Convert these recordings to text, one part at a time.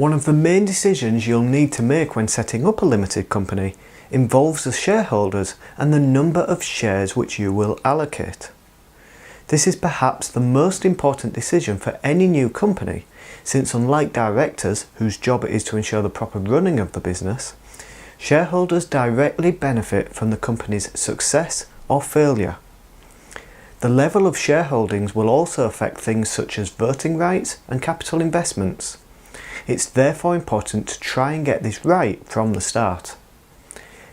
One of the main decisions you'll need to make when setting up a limited company involves the shareholders and the number of shares which you will allocate. This is perhaps the most important decision for any new company, since unlike directors, whose job it is to ensure the proper running of the business, shareholders directly benefit from the company's success or failure. The level of shareholdings will also affect things such as voting rights and capital investments. It's therefore important to try and get this right from the start.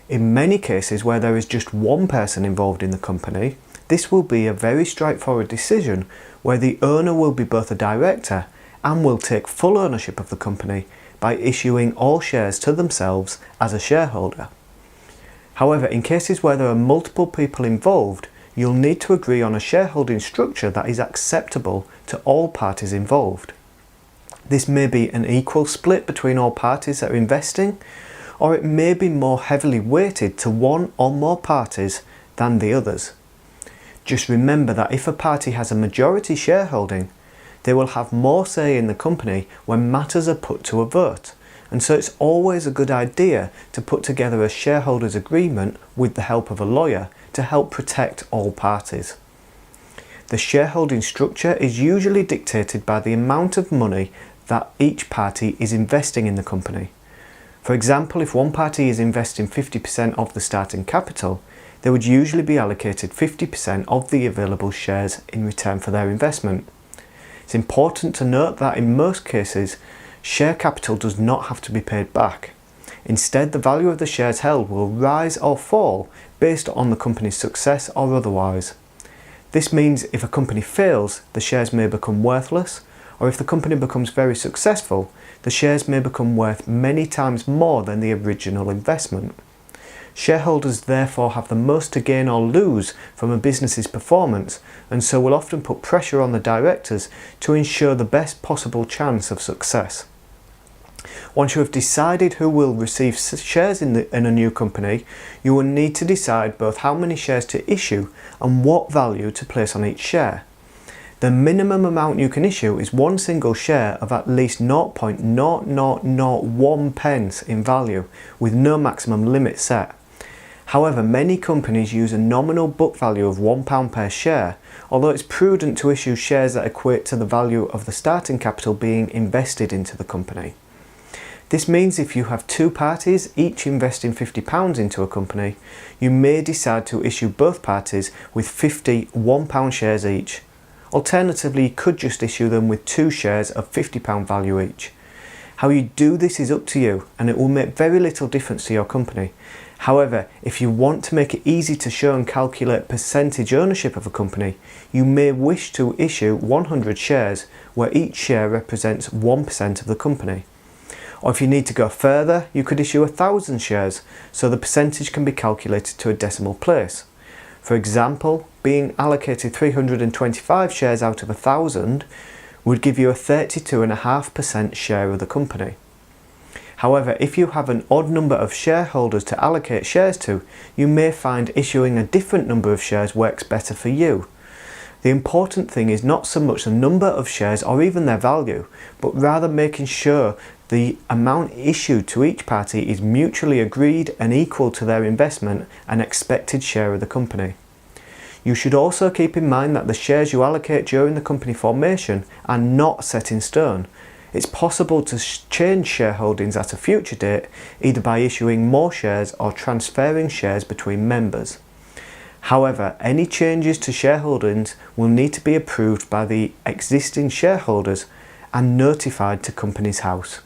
In many cases where there is just one person involved in the company, this will be a very straightforward decision where the owner will be both a director and will take full ownership of the company by issuing all shares to themselves as a shareholder. However, in cases where there are multiple people involved, you'll need to agree on a shareholding structure that is acceptable to all parties involved. This may be an equal split between all parties that are investing, or it may be more heavily weighted to one or more parties than the others. Just remember that if a party has a majority shareholding, they will have more say in the company when matters are put to a vote, and so it's always a good idea to put together a shareholders agreement with the help of a lawyer to help protect all parties. The shareholding structure is usually dictated by the amount of money that each party is investing in the company. For example, if one party is investing 50% of the starting capital, they would usually be allocated 50% of the available shares in return for their investment. It's important to note that in most cases, share capital does not have to be paid back. Instead, the value of the shares held will rise or fall based on the company's success or otherwise. This means if a company fails, the shares may become worthless, or if the company becomes very successful, the shares may become worth many times more than the original investment. Shareholders therefore have the most to gain or lose from a business's performance, and so will often put pressure on the directors to ensure the best possible chance of success. Once you have decided who will receive shares in a new company, you will need to decide both how many shares to issue and what value to place on each share. The minimum amount you can issue is one single share of at least 0.0001 pence in value, with no maximum limit set. However, many companies use a nominal book value of £1 per share, although it's prudent to issue shares that equate to the value of the starting capital being invested into the company. This means if you have two parties, each investing £50 into a company, you may decide to issue both parties with 50 £1 shares each. Alternatively, you could just issue them with two shares of £50 value each. How you do this is up to you, and it will make very little difference to your company. However, if you want to make it easy to show and calculate percentage ownership of a company, you may wish to issue 100 shares where each share represents 1% of the company. Or if you need to go further, you could issue 1,000 shares so the percentage can be calculated to a decimal place. For example, being allocated 325 shares out of 1,000 would give you a 32.5% share of the company. However, if you have an odd number of shareholders to allocate shares to, you may find issuing a different number of shares works better for you. The important thing is not so much the number of shares or even their value, but rather making sure the amount issued to each party is mutually agreed and equal to their investment and expected share of the company. You should also keep in mind that the shares you allocate during the company formation are not set in stone. It's possible to change shareholdings at a future date, either by issuing more shares or transferring shares between members. However, any changes to shareholdings will need to be approved by the existing shareholders and notified to Companies House.